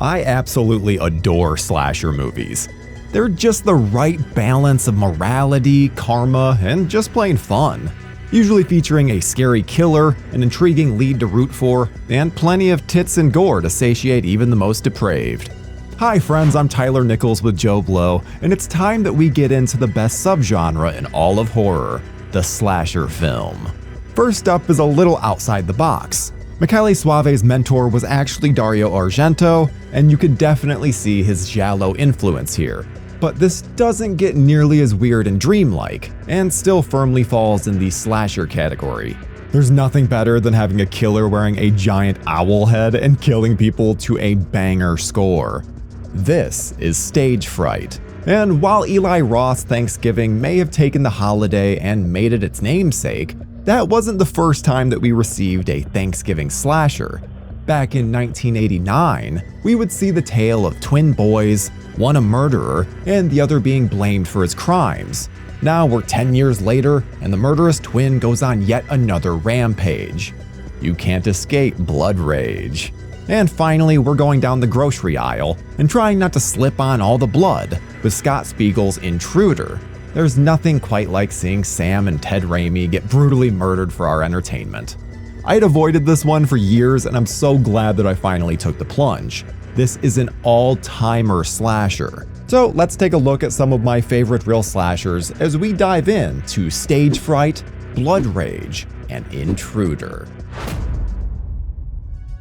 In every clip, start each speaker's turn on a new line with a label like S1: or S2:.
S1: I absolutely adore slasher movies. They're just the right balance of morality, karma, and just plain fun. Usually featuring a scary killer, an intriguing lead to root for, and plenty of tits and gore to satiate even the most depraved. Hi friends, I'm Tyler Nichols with JoBlo, and it's time that we get into the best subgenre in all of horror, the slasher film. First up is a little outside the box. Michele Soave's mentor was actually Dario Argento, and you could definitely see his giallo influence here. But this doesn't get nearly as weird and dreamlike, and still firmly falls in the slasher category. There's nothing better than having a killer wearing a giant owl head and killing people to a banger score. This is Stage Fright. And while Eli Roth's Thanksgiving may have taken the holiday and made it its namesake, that wasn't the first time that we received a Thanksgiving slasher. Back in 1989, we would see the tale of twin boys, one a murderer, and the other being blamed for his crimes. Now we're 10 years later, and the murderous twin goes on yet another rampage. You can't escape blood rage. And finally, we're going down the grocery aisle and trying not to slip on all the blood with Scott Spiegel's Intruder. There's nothing quite like seeing Sam and Ted Raimi get brutally murdered for our entertainment. I had avoided this one for years, and I'm so glad that I finally took the plunge. This is an all-timer slasher. So let's take a look at some of my favorite real slashers as we dive in to Stage Fright, Blood Rage, and Intruder.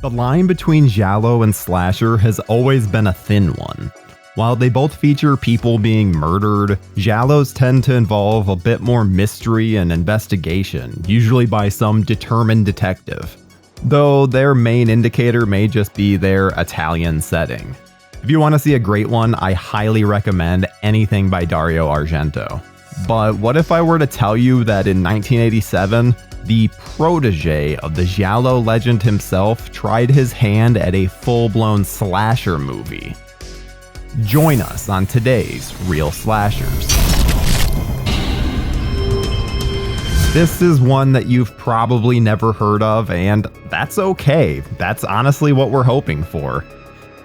S1: The line between giallo and slasher has always been a thin one. While they both feature people being murdered, giallos tend to involve a bit more mystery and investigation, usually by some determined detective. Though their main indicator may just be their Italian setting. If you want to see a great one, I highly recommend anything by Dario Argento. But what if I were to tell you that in 1987, the protege of the giallo legend himself tried his hand at a full-blown slasher movie? Join us on today's Real Slashers. This is one that you've probably never heard of, and that's okay. That's honestly what we're hoping for.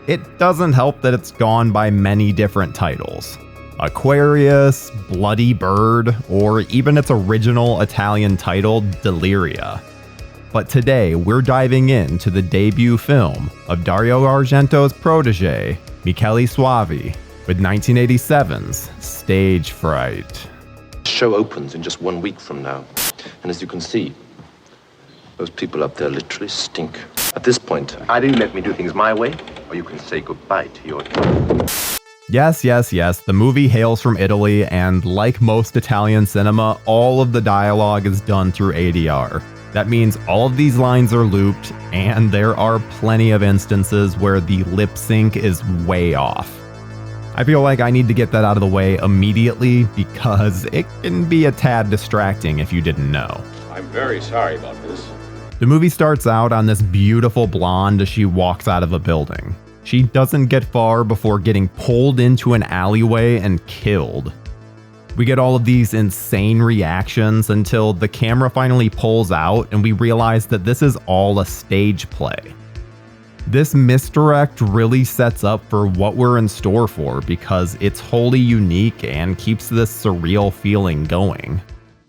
S1: It doesn't help that it's gone by many different titles. Aquarius, Bloody Bird, or even its original Italian title, Deliria. But today, we're diving into the debut film of Dario Argento's protege, Michele Soavi, with 1987's Stage Fright.
S2: The show opens in just 1 week from now, and as you can see, those people up there literally stink. At this point, either you let me do things my way, or you can say goodbye to your...
S1: Yes, the movie hails from Italy, and like most Italian cinema, all of the dialogue is done through ADR. That means all of these lines are looped, and there are plenty of instances where the lip sync is way off. I feel like I need to get that out of the way immediately because it can be a tad distracting if you didn't know.
S3: I'm very sorry about this.
S1: The movie starts out on this beautiful blonde as she walks out of a building. She doesn't get far before getting pulled into an alleyway and killed. We get all of these insane reactions until the camera finally pulls out and we realize that this is all a stage play. This misdirect really sets up for what we're in store for because it's wholly unique and keeps this surreal feeling going.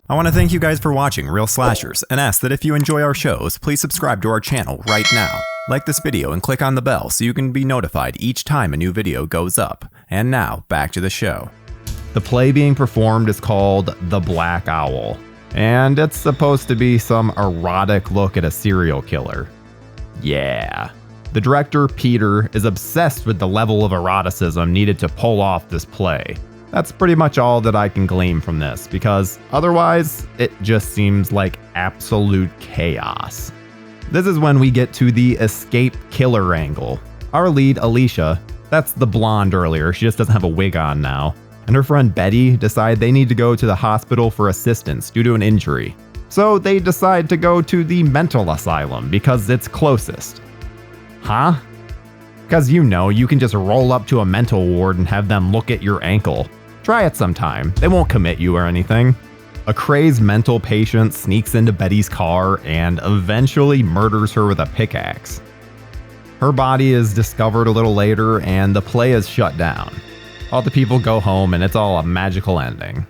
S1: I want to thank you guys for watching Real Slashers and ask that if you enjoy our shows, please subscribe to our channel right now. Like this video and click on the bell so you can be notified each time a new video goes up. And now, back to the show. The play being performed is called The Black Owl, and it's supposed to be some erotic look at a serial killer. Yeah. The director, Peter, is obsessed with the level of eroticism needed to pull off this play. That's pretty much all that I can glean from this, because otherwise, it just seems like absolute chaos. This is when we get to the escape killer angle. Our lead, Alicia, that's the blonde earlier, she just doesn't have a wig on now, and her friend Betty decide they need to go to the hospital for assistance due to an injury. So they decide to go to the mental asylum because it's closest. Huh? Because you know, you can just roll up to a mental ward and have them look at your ankle. Try it sometime, they won't commit you or anything. A crazed mental patient sneaks into Betty's car and eventually murders her with a pickaxe. Her body is discovered a little later and the play is shut down. All the people go home and it's all a magical ending.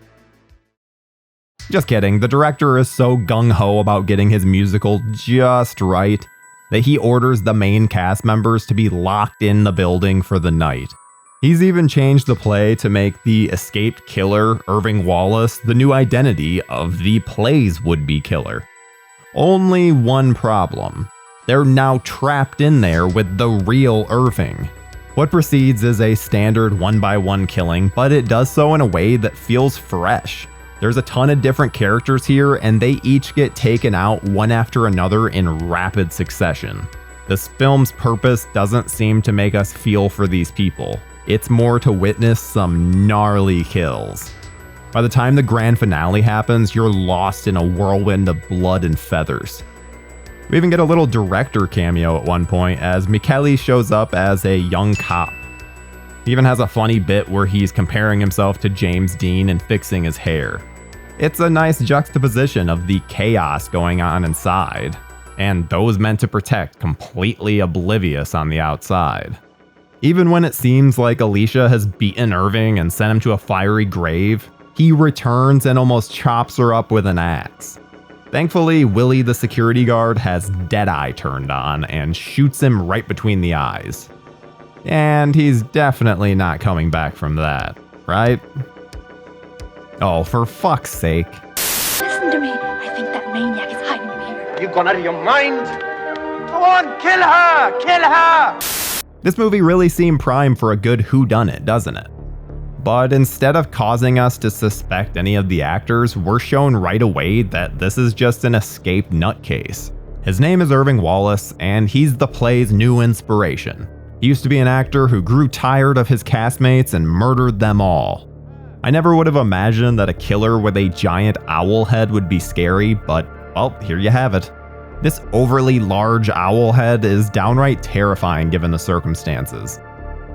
S1: Just kidding, the director is so gung-ho about getting his musical just right that he orders the main cast members to be locked in the building for the night. He's even changed the play to make the escaped killer, Irving Wallace, the new identity of the play's would-be killer. Only one problem. They're now trapped in there with the real Irving. What precedes is a standard one-by-one killing, but it does so in a way that feels fresh. There's a ton of different characters here, and they each get taken out one after another in rapid succession. This film's purpose doesn't seem to make us feel for these people. It's more to witness some gnarly kills. By the time the grand finale happens, you're lost in a whirlwind of blood and feathers. We even get a little director cameo at one point as Michele shows up as a young cop. He even has a funny bit where he's comparing himself to James Dean and fixing his hair. It's a nice juxtaposition of the chaos going on inside, and those meant to protect completely oblivious on the outside. Even when it seems like Alicia has beaten Irving and sent him to a fiery grave, he returns and almost chops her up with an axe. Thankfully, Willie the security guard has Deadeye turned on and shoots him right between the eyes. And he's definitely not coming back from that, right? Oh, for fuck's sake.
S4: Listen to me. I think that maniac is hiding in here.
S5: You gone out of your mind? Go on, kill her! Kill her!
S1: This movie really seemed primed for a good whodunit, doesn't it? But instead of causing us to suspect any of the actors, we're shown right away that this is just an escaped nutcase. His name is Irving Wallace, and he's the play's new inspiration. He used to be an actor who grew tired of his castmates and murdered them all. I never would have imagined that a killer with a giant owl head would be scary, but, well, here you have it. This overly large owl head is downright terrifying given the circumstances.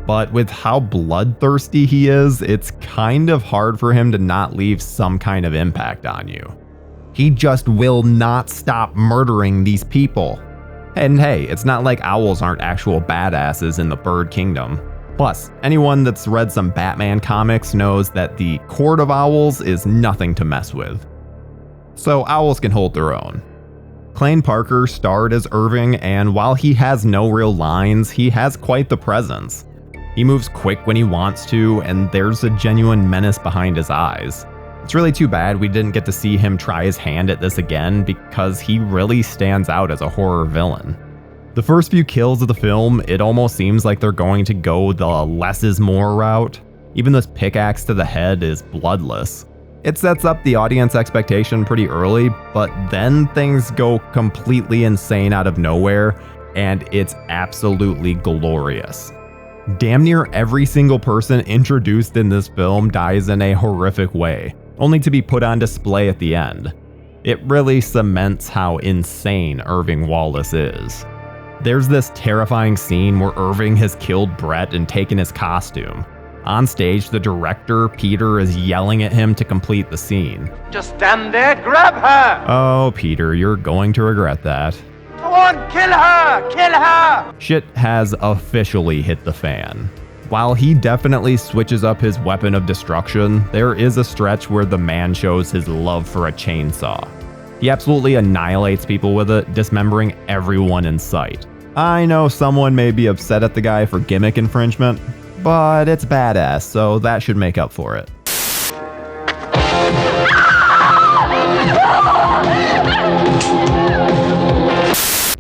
S1: But with how bloodthirsty he is, it's kind of hard for him to not leave some kind of impact on you. He just will not stop murdering these people. And hey, it's not like owls aren't actual badasses in the bird kingdom. Plus, anyone that's read some Batman comics knows that the Court of Owls is nothing to mess with. So owls can hold their own. Clayne Parker starred as Irving, and while he has no real lines, he has quite the presence. He moves quick when he wants to, and there's a genuine menace behind his eyes. It's really too bad we didn't get to see him try his hand at this again, because he really stands out as a horror villain. The first few kills of the film, it almost seems like they're going to go the less is more route. Even this pickaxe to the head is bloodless. It sets up the audience expectation pretty early, but then things go completely insane out of nowhere, and it's absolutely glorious. Damn near every single person introduced in this film dies in a horrific way, only to be put on display at the end. It really cements how insane Irving Wallace is. There's this terrifying scene where Irving has killed Brett and taken his costume. On stage, the director, Peter, is yelling at him to complete the scene.
S5: Just stand there, grab her!
S1: Oh, Peter, you're going to regret that.
S5: Go on, kill her! Kill her!
S1: Shit has officially hit the fan. While he definitely switches up his weapon of destruction, there is a stretch where the man shows his love for a chainsaw. He absolutely annihilates people with it, dismembering everyone in sight. I know someone may be upset at the guy for gimmick infringement, but it's badass, so that should make up for it.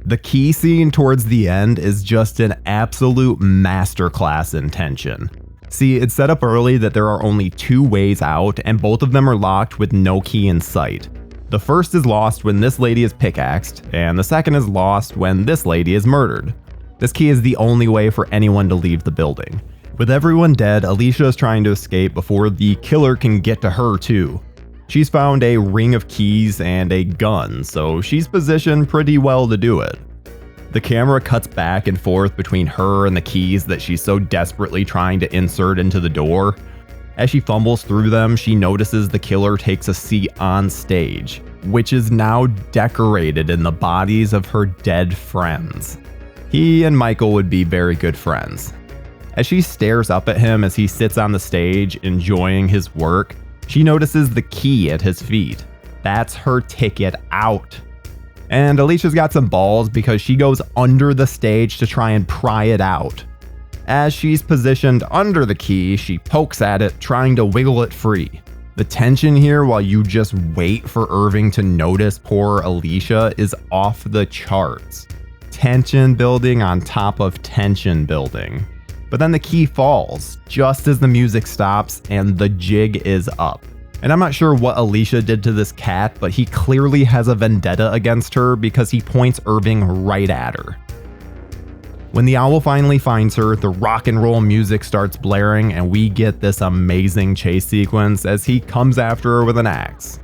S1: The key scene towards the end is just an absolute masterclass in tension. See, it's set up early that there are only two ways out, and both of them are locked with no key in sight. The first is lost when this lady is pickaxed, and the second is lost when this lady is murdered. This key is the only way for anyone to leave the building. With everyone dead, Alicia is trying to escape before the killer can get to her too. She's found a ring of keys and a gun, so she's positioned pretty well to do it. The camera cuts back and forth between her and the keys that she's so desperately trying to insert into the door. As she fumbles through them, she notices the killer takes a seat on stage, which is now decorated in the bodies of her dead friends. He and Michael would be very good friends. As she stares up at him as he sits on the stage enjoying his work, she notices the key at his feet. That's her ticket out. And Alicia's got some balls because she goes under the stage to try and pry it out. As she's positioned under the key, she pokes at it, trying to wiggle it free. The tension here while you just wait for Irving to notice poor Alicia is off the charts. Tension building on top of tension building. But then the key falls, just as the music stops and the jig is up. And I'm not sure what Alicia did to this cat, but he clearly has a vendetta against her because he points Irving right at her. When the owl finally finds her, the rock and roll music starts blaring and we get this amazing chase sequence as he comes after her with an axe.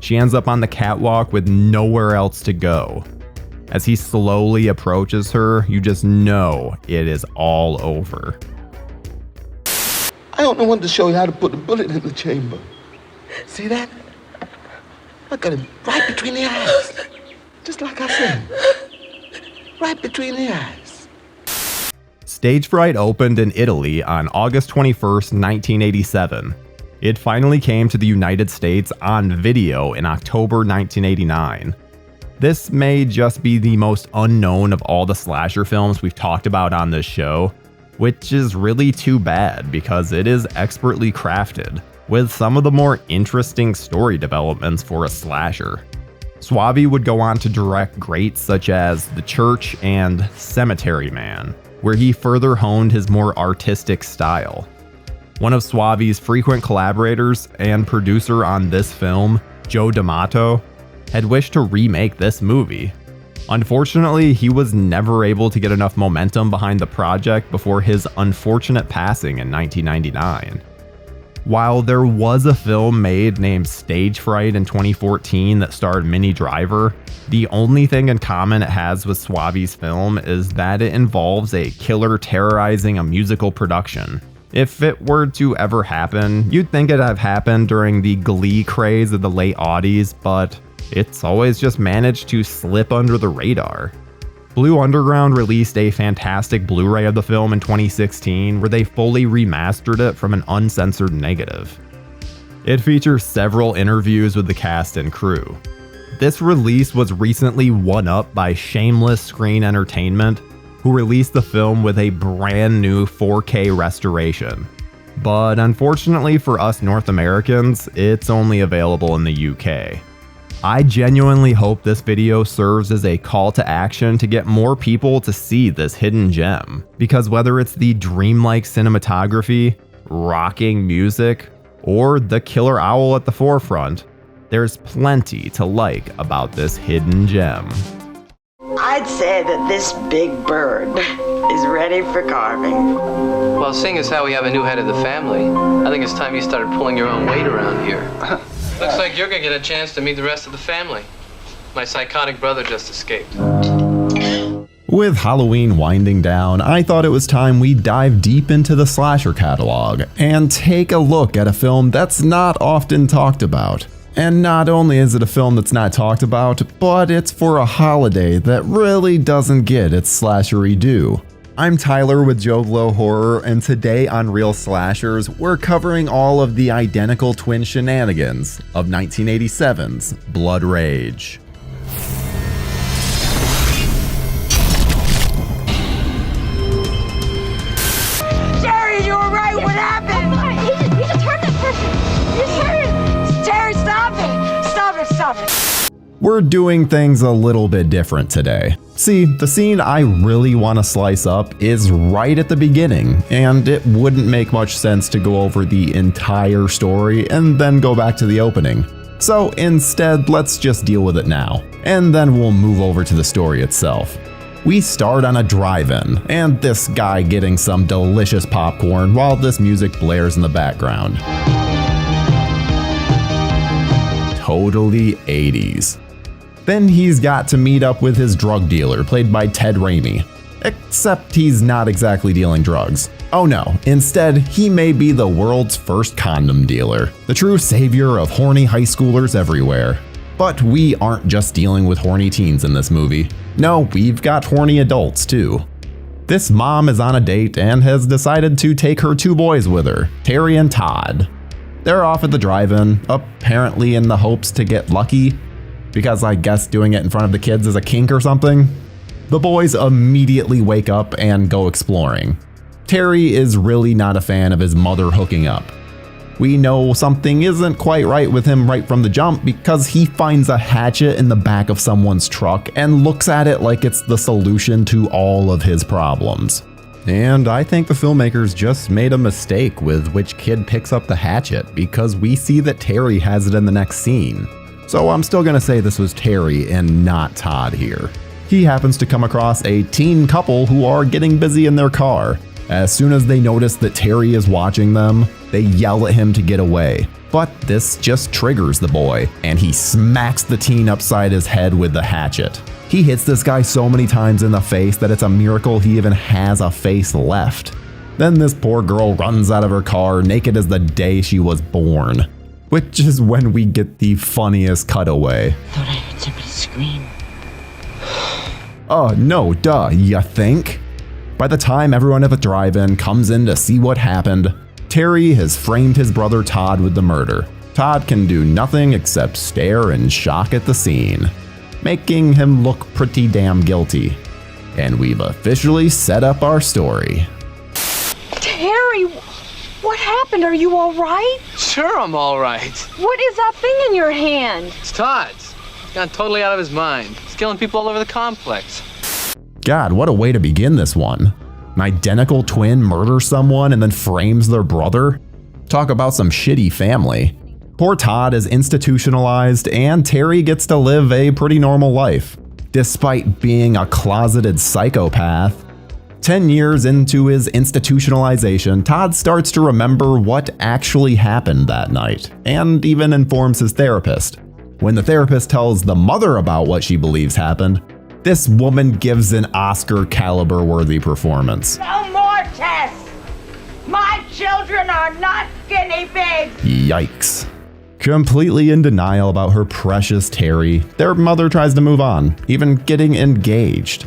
S1: She ends up on the catwalk with nowhere else to go. As he slowly approaches her, you just know it is all over.
S6: I don't know when to show you how to put a bullet in the chamber. See that? I got him right between the eyes. Just like I said. Right between the eyes.
S1: Stage Fright opened in Italy on August 21st, 1987. It finally came to the United States on video in October 1989. This may just be the most unknown of all the slasher films we've talked about on this show, which is really too bad because it is expertly crafted, with some of the more interesting story developments for a slasher. Suavi would go on to direct greats such as The Church and Cemetery Man, where he further honed his more artistic style. One of Suavi's frequent collaborators and producer on this film, Joe D'Amato, had wished to remake this movie. Unfortunately, he was never able to get enough momentum behind the project before his unfortunate passing in 1999. While there was a film made named Stage Fright in 2014 that starred Minnie Driver, the only thing in common it has with Suavi's film is that it involves a killer terrorizing a musical production. If it were to ever happen, you'd think it'd have happened during the Glee craze of the late aughties, but it's always just managed to slip under the radar. Blue Underground released a fantastic Blu-ray of the film in 2016 where they fully remastered it from an uncensored negative. It features several interviews with the cast and crew. This release was recently one-upped by Shameless Screen Entertainment, who released the film with a brand new 4K restoration. But unfortunately for us North Americans, it's only available in the UK. I genuinely hope this video serves as a call to action to get more people to see this hidden gem, because whether it's the dreamlike cinematography, rocking music, or the killer owl at the forefront, there's plenty to like about this hidden gem.
S7: I'd say that this big bird is ready for carving.
S8: Well, seeing as how we have a new head of the family, I think it's time you started pulling your own weight around here. Looks like you're gonna get a chance to meet the rest of the family. My psychotic brother just escaped.
S1: With Halloween winding down, I thought it was time we dive deep into the slasher catalog and take a look at a film that's not often talked about. And not only is it a film that's not talked about, but it's for a holiday that really doesn't get its slashery due. I'm Tyler with JoBlo Horror, and today on Real Slashers, we're covering all of the identical twin shenanigans of 1987's Blood Rage.
S7: Jerry, you were right. What happened?
S4: He just hurt that person. He just hurt him.
S7: Jerry, stop it. Stop it, stop it.
S1: We're doing things a little bit different today. See, the scene I really want to slice up is right at the beginning, and it wouldn't make much sense to go over the entire story and then go back to the opening. So instead, let's just deal with it now, and then we'll move over to the story itself. We start on a drive-in, and this guy getting some delicious popcorn while this music blares in the background. Totally 80s. Then he's got to meet up with his drug dealer, played by Ted Raimi. Except he's not exactly dealing drugs. Oh no, instead, he may be the world's first condom dealer, the true savior of horny high schoolers everywhere. But we aren't just dealing with horny teens in this movie. No, we've got horny adults too. This mom is on a date and has decided to take her two boys with her, Terry and Todd. They're off at the drive-in, apparently in the hopes to get lucky, because I guess doing it in front of the kids is a kink or something. The boys immediately wake up and go exploring. Terry is really not a fan of his mother hooking up. We know something isn't quite right with him right from the jump because he finds a hatchet in the back of someone's truck and looks at it like it's the solution to all of his problems. And I think the filmmakers just made a mistake with which kid picks up the hatchet because we see that Terry has it in the next scene. So I'm still gonna say this was Terry and not Todd here. He happens to come across a teen couple who are getting busy in their car. As soon as they notice that Terry is watching them, they yell at him to get away. But this just triggers the boy, and he smacks the teen upside his head with the hatchet. He hits this guy so many times in the face that it's a miracle he even has a face left. Then this poor girl runs out of her car naked as the day she was born, which is when we get the funniest cutaway.
S7: Thought I heard somebody scream.
S1: No, duh, ya think? By the time everyone at the drive-in comes in to see what happened, Terry has framed his brother Todd with the murder. Todd can do nothing except stare in shock at the scene, making him look pretty damn guilty. And we've officially set up our story.
S4: Terry, what happened? Are you all right?
S8: Sure, I'm all right.
S4: What is that thing in your hand?
S8: It's Todd's. He's gone totally out of his mind. He's killing people all over the complex.
S1: God, what a way to begin this one. An identical twin murders someone and then frames their brother? Talk about some shitty family. Poor Todd is institutionalized and Terry gets to live a pretty normal life, despite being a closeted psychopath. 10 years into his institutionalization, Todd starts to remember what actually happened that night, and even informs his therapist. When the therapist tells the mother about what she believes happened, this woman gives an Oscar-caliber worthy performance.
S7: No more tests! My children are not guinea pigs!
S1: Yikes. Completely in denial about her precious Terry, their mother tries to move on, even getting engaged.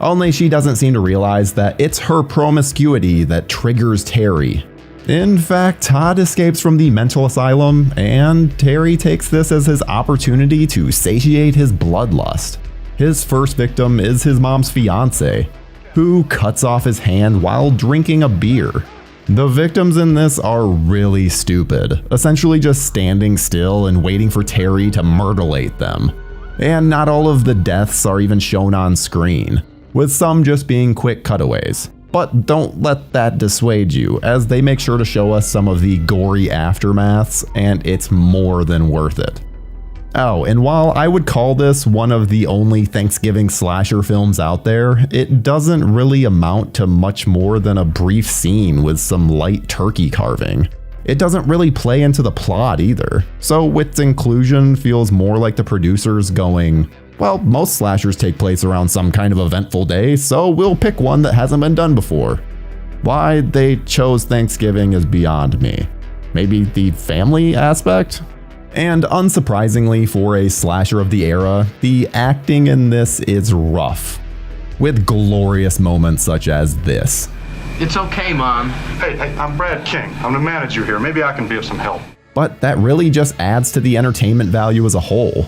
S1: Only she doesn't seem to realize that it's her promiscuity that triggers Terry. In fact, Todd escapes from the mental asylum, and Terry takes this as his opportunity to satiate his bloodlust. His first victim is his mom's fiance, who cuts off his hand while drinking a beer. The victims in this are really stupid, essentially just standing still and waiting for Terry to mutilate them. And not all of the deaths are even shown on screen, with some just being quick cutaways. But don't let that dissuade you, as they make sure to show us some of the gory aftermaths, and it's more than worth it. Oh, and while I would call this one of the only Thanksgiving slasher films out there, it doesn't really amount to much more than a brief scene with some light turkey carving. It doesn't really play into the plot either, so its inclusion feels more like the producers going, well, most slashers take place around some kind of eventful day, so we'll pick one that hasn't been done before. Why they chose Thanksgiving is beyond me. Maybe the family aspect? And unsurprisingly for a slasher of the era, the acting in this is rough, with glorious moments such as this.
S8: It's okay, Mom.
S3: Hey, I'm Brad King. I'm the manager here. Maybe I can be of some help.
S1: But that really just adds to the entertainment value as a whole.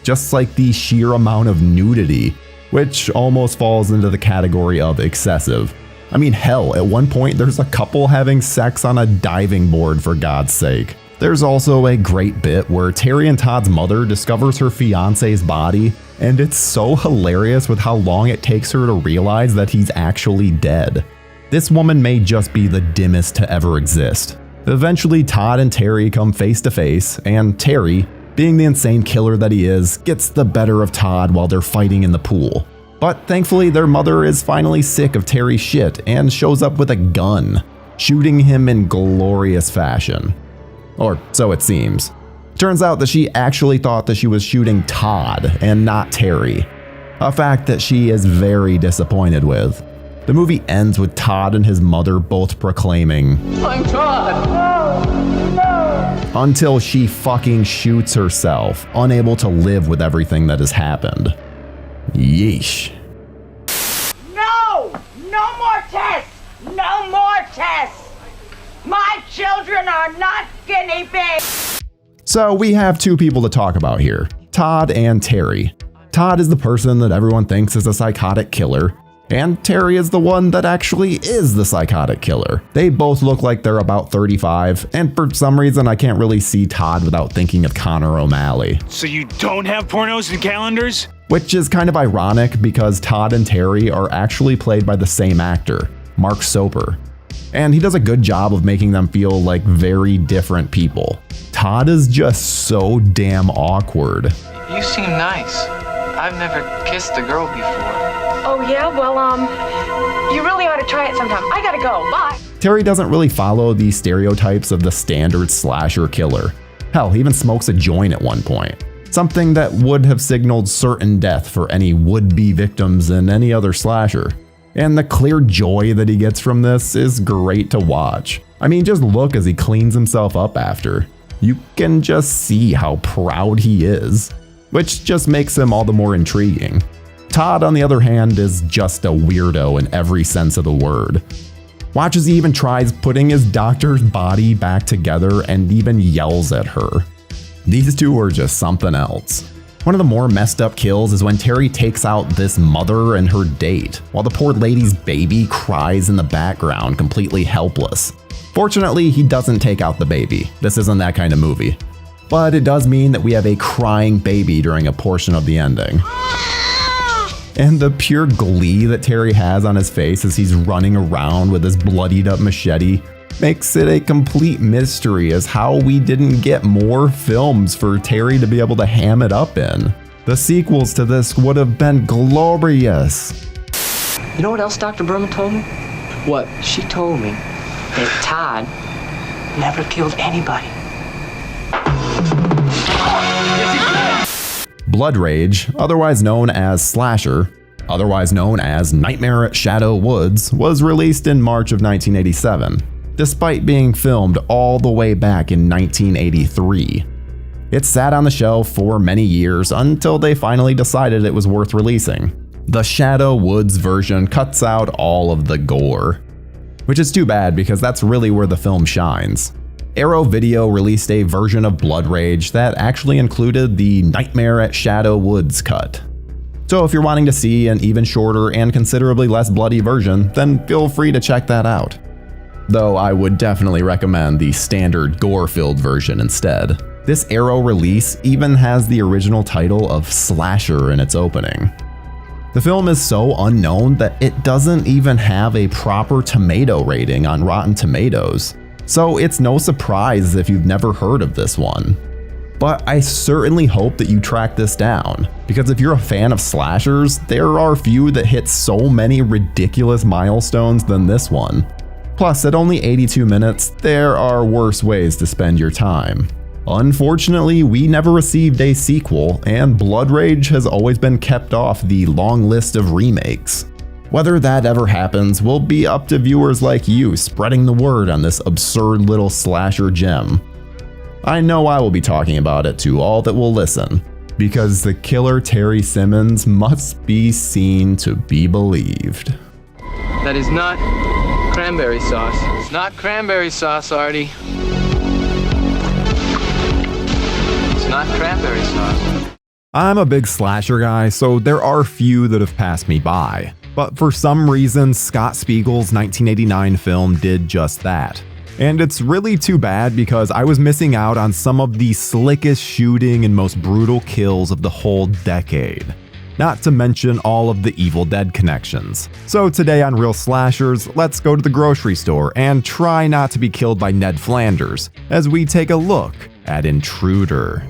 S1: Just like the sheer amount of nudity, which almost falls into the category of excessive. I mean, hell, at one point there's a couple having sex on a diving board, for God's sake. There's also a great bit where Terry and Todd's mother discovers her fiance's body, and it's so hilarious with how long it takes her to realize that he's actually dead. This woman may just be the dimmest to ever exist. Eventually, Todd and Terry come face to face, and Terry, being the insane killer that he is, gets the better of Todd while they're fighting in the pool. But thankfully, their mother is finally sick of Terry's shit and shows up with a gun, shooting him in glorious fashion. Or so it seems. Turns out that she actually thought that she was shooting Todd and not Terry, a fact that she is very disappointed with. The movie ends with Todd and his mother both proclaiming,
S8: I'm Todd!
S4: No!
S1: until she fucking shoots herself, unable to live with everything that has happened. Yeesh.
S7: No! No more tests! No more tests! My children are not guinea pigs!
S1: So we have two people to talk about here, Todd and Terry. Todd is the person that everyone thinks is a psychotic killer, and Terry is the one that actually is the psychotic killer. They both look like they're about 35, and for some reason I can't really see Todd without thinking of Connor O'Malley.
S9: So you don't have pornos and calendars?
S1: Which is kind of ironic because Todd and Terry are actually played by the same actor, Mark Soper. And he does a good job of making them feel like very different people. Todd is just so damn awkward.
S8: You seem nice. I've never kissed a girl before.
S4: Oh, yeah? Well, you really ought to try it sometime. I gotta go. Bye.
S1: Terry doesn't really follow the stereotypes of the standard slasher killer. Hell, he even smokes a joint at one point. Something that would have signaled certain death for any would-be victims in any other slasher. And the clear joy that he gets from this is great to watch. I mean, just look as he cleans himself up after. You can just see how proud he is, which just makes him all the more intriguing. Todd, on the other hand, is just a weirdo in every sense of the word. Watch as he even tries putting his doctor's body back together and even yells at her. These two are just something else. One of the more messed up kills is when Terry takes out this mother and her date, while the poor lady's baby cries in the background, completely helpless. Fortunately, he doesn't take out the baby. This isn't that kind of movie. But it does mean that we have a crying baby during a portion of the ending. And the pure glee that Terry has on his face as he's running around with his bloodied up machete makes it a complete mystery as how we didn't get more films for Terry to be able to ham it up in. The sequels to this would have been glorious.
S10: You know what else Dr. Berman told me?
S8: What?
S10: She told me that Todd never killed anybody.
S1: Blood Rage, otherwise known as Slasher, otherwise known as Nightmare at Shadow Woods, was released in March of 1987, despite being filmed all the way back in 1983. It sat on the shelf for many years until they finally decided it was worth releasing. The Shadow Woods version cuts out all of the gore, which is too bad because that's really where the film shines. Arrow Video released a version of Blood Rage that actually included the Nightmare at Shadow Woods cut. So if you're wanting to see an even shorter and considerably less bloody version, then feel free to check that out. Though I would definitely recommend the standard gore-filled version instead. This Arrow release even has the original title of Slasher in its opening. The film is so unknown that it doesn't even have a proper tomato rating on Rotten Tomatoes. So it's no surprise if you've never heard of this one. But I certainly hope that you track this down, because if you're a fan of slashers, there are few that hit so many ridiculous milestones than this one. Plus, at only 82 minutes, there are worse ways to spend your time. Unfortunately, we never received a sequel, and Blood Rage has always been kept off the long list of remakes. Whether that ever happens will be up to viewers like you spreading the word on this absurd little slasher gem. I know I will be talking about it to all that will listen, because the killer Terry Simmons must be seen to be believed.
S8: That is not cranberry sauce. It's not cranberry sauce, Artie. It's not cranberry sauce.
S1: I'm a big slasher guy, so there are few that have passed me by. But for some reason, Scott Spiegel's 1989 film did just that. And it's really too bad because I was missing out on some of the slickest shooting and most brutal kills of the whole decade. Not to mention all of the Evil Dead connections. So today on Real Slashers, let's go to the grocery store and try not to be killed by Ned Flanders as we take a look at Intruder.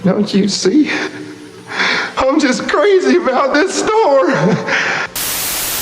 S6: Don't you see? I'm just crazy about this store.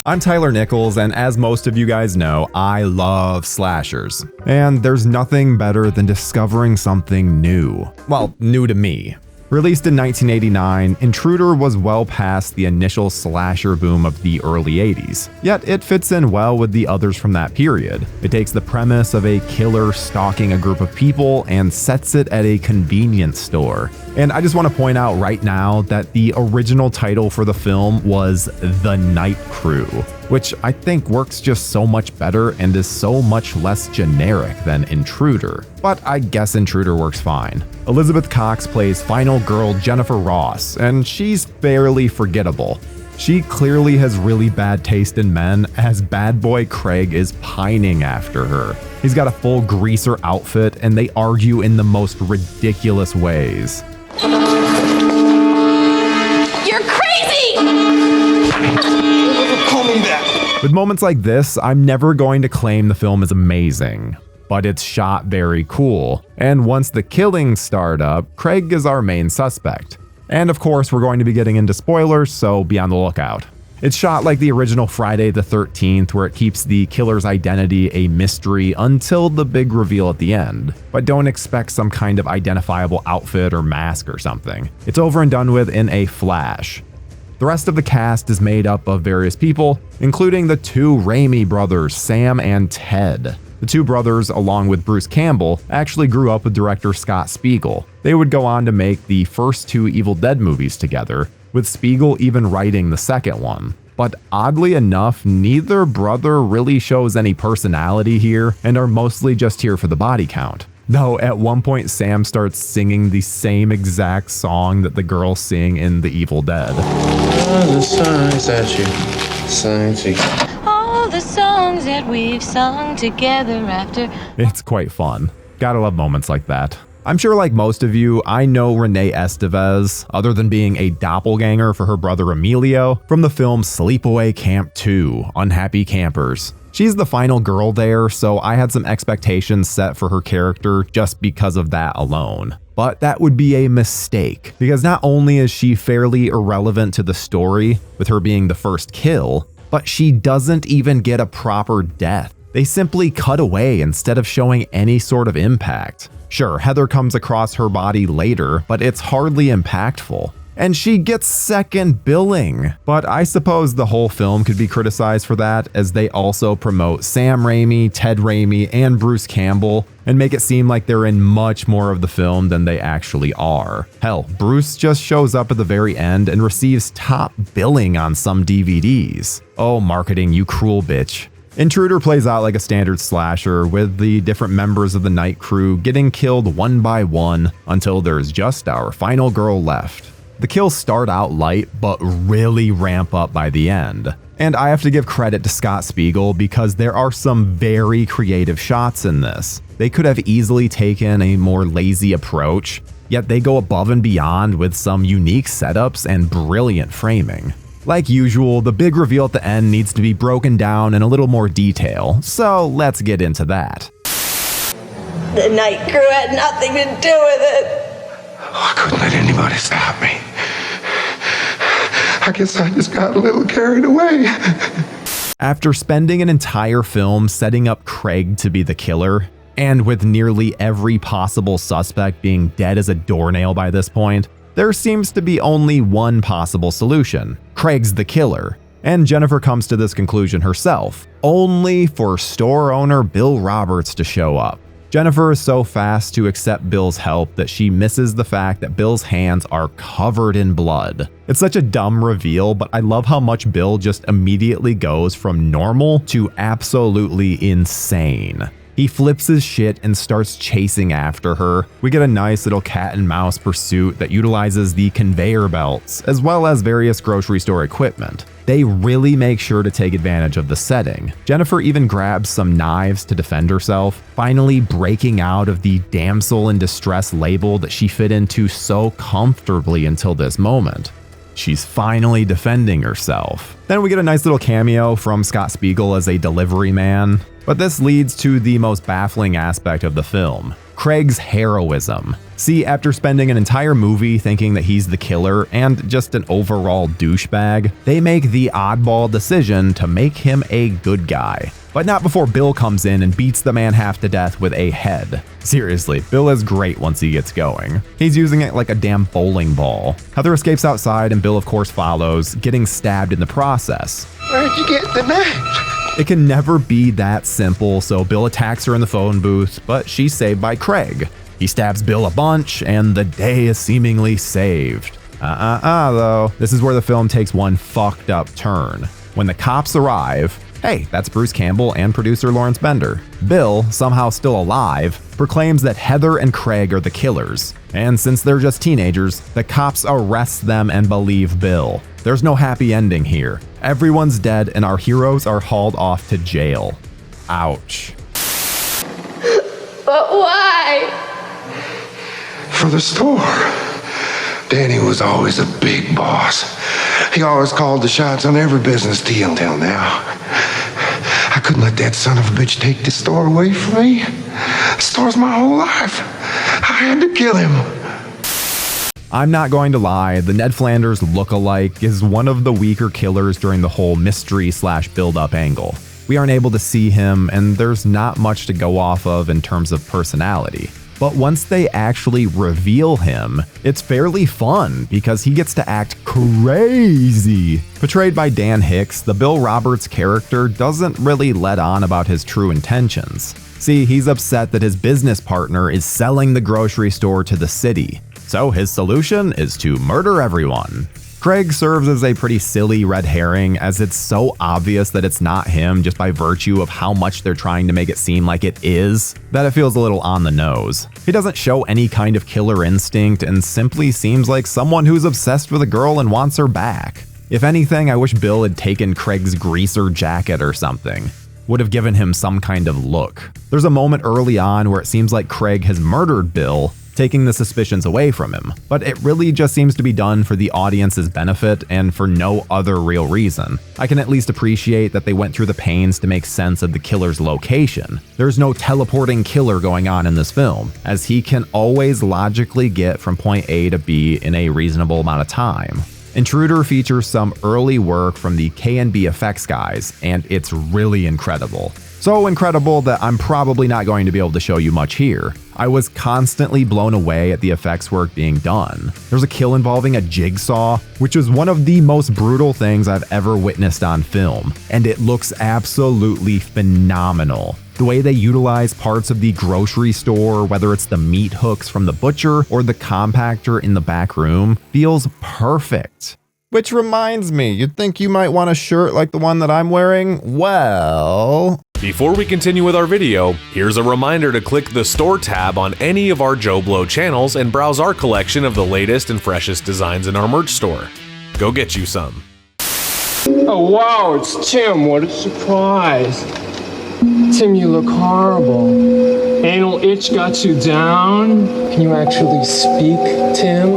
S1: I'm Tyler Nichols, and as most of you guys know, I love slashers. And there's nothing better than discovering something new. Well, new to me. Released in 1989, Intruder was well past the initial slasher boom of the early 80s, yet it fits in well with the others from that period. It takes the premise of a killer stalking a group of people and sets it at a convenience store. And I just want to point out right now that the original title for the film was The Night Crew, which I think works just so much better and is so much less generic than Intruder. But I guess Intruder works fine. Elizabeth Cox plays final girl Jennifer Ross, and she's fairly forgettable. She clearly has really bad taste in men, as bad boy Craig is pining after her. He's got a full greaser outfit, and they argue in the most ridiculous ways.
S4: You're crazy!
S6: Call me that.
S1: With moments like this, I'm never going to claim the film is amazing, but it's shot very cool. And once the killings start up, Craig is our main suspect. And of course, we're going to be getting into spoilers, so be on the lookout. It's shot like the original Friday the 13th, where it keeps the killer's identity a mystery until the big reveal at the end. But don't expect some kind of identifiable outfit or mask or something. It's over and done with in a flash. The rest of the cast is made up of various people, including the two Raimi brothers, Sam and Ted. The two brothers, along with Bruce Campbell, actually grew up with director Scott Spiegel. They would go on to make the first two Evil Dead movies together, with Spiegel even writing the second one. But oddly enough, neither brother really shows any personality here and are mostly just here for the body count. Though at one point Sam starts singing the same exact song that the girls sing in The Evil Dead.
S2: All the songs that you sang together.
S11: All the songs that we've sung together after.
S1: It's quite fun. Gotta love moments like that. I'm sure like most of you, I know Renee Estevez, other than being a doppelganger for her brother Emilio, from the film Sleepaway Camp 2, Unhappy Campers. She's the final girl there, so I had some expectations set for her character just because of that alone. But that would be a mistake, because not only is she fairly irrelevant to the story, with her being the first kill, but she doesn't even get a proper death. They simply cut away instead of showing any sort of impact. Sure, Heather comes across her body later, but it's hardly impactful. And she gets second billing. But I suppose the whole film could be criticized for that, as they also promote Sam Raimi, Ted Raimi, and Bruce Campbell, and make it seem like they're in much more of the film than they actually are. Hell, Bruce just shows up at the very end and receives top billing on some DVDs. Oh, marketing, you cruel bitch. Intruder plays out like a standard slasher, with the different members of the night crew getting killed one by one until there's just our final girl left. The kills start out light, but really ramp up by the end. And I have to give credit to Scott Spiegel because there are some very creative shots in this. They could have easily taken a more lazy approach, yet they go above and beyond with some unique setups and brilliant framing. Like usual, the big reveal at the end needs to be broken down in a little more detail, so let's get into that.
S7: The night crew had nothing to do with it.
S6: I couldn't let anybody stop me. I guess I just got a little carried away.
S1: After spending an entire film setting up Craig to be the killer, and with nearly every possible suspect being dead as a doornail by this point, there seems to be only one possible solution. Craig's the killer. And Jennifer comes to this conclusion herself, only for store owner Bill Roberts to show up. Jennifer is so fast to accept Bill's help that she misses the fact that Bill's hands are covered in blood. It's such a dumb reveal, but I love how much Bill just immediately goes from normal to absolutely insane. He flips his shit and starts chasing after her. We get a nice little cat and mouse pursuit that utilizes the conveyor belts, as well as various grocery store equipment. They really make sure to take advantage of the setting. Jennifer even grabs some knives to defend herself, finally breaking out of the damsel in distress label that she fit into so comfortably until this moment. She's finally defending herself. Then we get a nice little cameo from Scott Spiegel as a delivery man. But this leads to the most baffling aspect of the film, Craig's heroism. See, after spending an entire movie thinking that he's the killer and just an overall douchebag, they make the oddball decision to make him a good guy. But not before Bill comes in and beats the man half to death with a head. Seriously, Bill is great once he gets going. He's using it like a damn bowling ball. Heather escapes outside and Bill of course follows, getting stabbed in the process.
S6: Where'd you get the knife?
S1: It can never be that simple, so Bill attacks her in the phone booth, but she's saved by Craig. He stabs Bill a bunch, and the day is seemingly saved. Though. This is where the film takes one fucked up turn. When the cops arrive, hey, that's Bruce Campbell and producer Lawrence Bender. Bill, somehow still alive, proclaims that Heather and Craig are the killers. And since they're just teenagers, the cops arrest them and believe Bill. There's no happy ending here. Everyone's dead and our heroes are hauled off to jail. Ouch.
S4: But why?
S6: For the store. Danny was always a big boss. He always called the shots on every business deal until now. I couldn't let that son of a bitch take the store away from me. The store's my whole life. I had to kill him.
S1: I'm not going to lie, the Ned Flanders look-alike is one of the weaker killers during the whole mystery/build-up angle. We aren't able to see him, and there's not much to go off of in terms of personality. But once they actually reveal him, it's fairly fun because he gets to act crazy. Portrayed by Dan Hicks, the Bill Roberts character doesn't really let on about his true intentions. See, he's upset that his business partner is selling the grocery store to the city. So his solution is to murder everyone. Craig serves as a pretty silly red herring, as it's so obvious that it's not him just by virtue of how much they're trying to make it seem like it is, that it feels a little on the nose. He doesn't show any kind of killer instinct and simply seems like someone who's obsessed with a girl and wants her back. If anything, I wish Bill had taken Craig's greaser jacket or something. Would have given him some kind of look. There's a moment early on where it seems like Craig has murdered Bill, taking the suspicions away from him, but it really just seems to be done for the audience's benefit and for no other real reason. I can at least appreciate that they went through the pains to make sense of the killer's location. There's no teleporting killer going on in this film, as he can always logically get from point A to B in a reasonable amount of time. Intruder features some early work from the K&B effects guys, and it's really incredible. So incredible that I'm probably not going to be able to show you much here. I was constantly blown away at the effects work being done. There's a kill involving a jigsaw, which is one of the most brutal things I've ever witnessed on film, and it looks absolutely phenomenal. The way they utilize parts of the grocery store, whether it's the meat hooks from the butcher or the compactor in the back room, feels perfect. Which reminds me, you'd think you might want a shirt like the one that I'm wearing? Well...
S12: Before we continue with our video, here's a reminder to click the store tab on any of our JoBlo channels and browse our collection of the latest and freshest designs in our merch store. Go get you some.
S13: Oh wow, it's Tim, what a surprise. Tim, you look horrible. Anal itch got you down? Can you actually speak, Tim?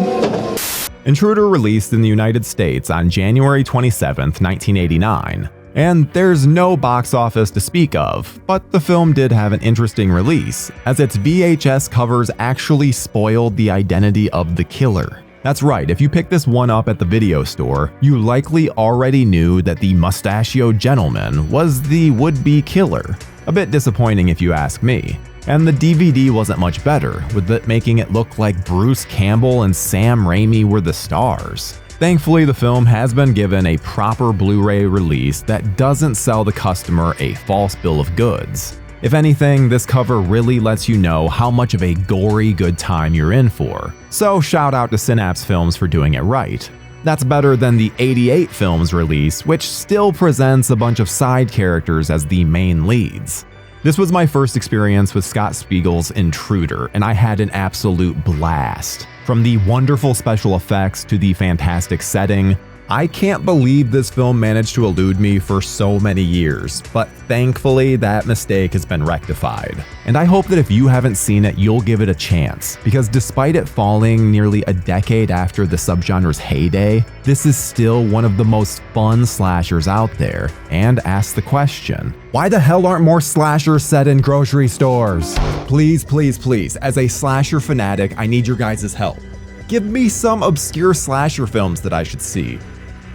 S1: Intruder released in the United States on January 27th, 1989. And there's no box office to speak of, but the film did have an interesting release, as its VHS covers actually spoiled the identity of the killer. That's right, if you picked this one up at the video store, you likely already knew that the mustachioed gentleman was the would-be killer. A bit disappointing if you ask me. And the DVD wasn't much better, with it making it look like Bruce Campbell and Sam Raimi were the stars. Thankfully, the film has been given a proper Blu-ray release that doesn't sell the customer a false bill of goods. If anything, this cover really lets you know how much of a gory good time you're in for. So shout out to Synapse Films for doing it right. That's better than the '88 film's release, which still presents a bunch of side characters as the main leads. This was my first experience with Scott Spiegel's Intruder, and I had an absolute blast. From the wonderful special effects to the fantastic setting, I can't believe this film managed to elude me for so many years, but thankfully that mistake has been rectified. And I hope that if you haven't seen it, you'll give it a chance, because despite it falling nearly a decade after the subgenre's heyday, this is still one of the most fun slashers out there, and asks the question, why the hell aren't more slashers set in grocery stores? Please, please, please, as a slasher fanatic, I need your guys' help. Give me some obscure slasher films that I should see.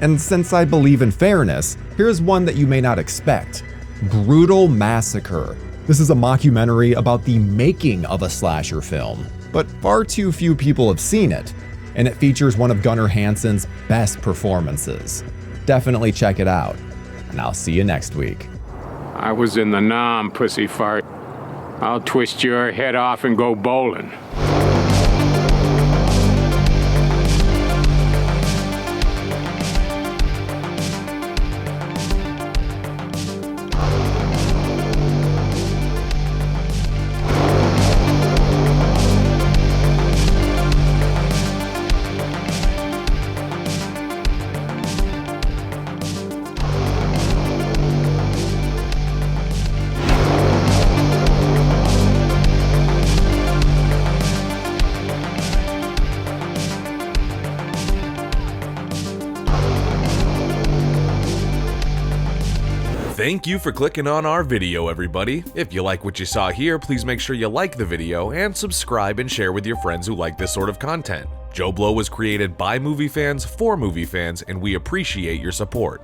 S1: And since I believe in fairness, here's one that you may not expect. Brutal Massacre. This is a mockumentary about the making of a slasher film, but far too few people have seen it, and it features one of Gunnar Hansen's best performances. Definitely check it out, and I'll see you next week.
S13: I was in the Nam, pussy fart. I'll twist your head off and go bowling.
S12: Thank you for clicking on our video, everybody. If you like what you saw here, please make sure you like the video and subscribe and share with your friends who like this sort of content. JoBlo was created by movie fans for movie fans, and we appreciate your support.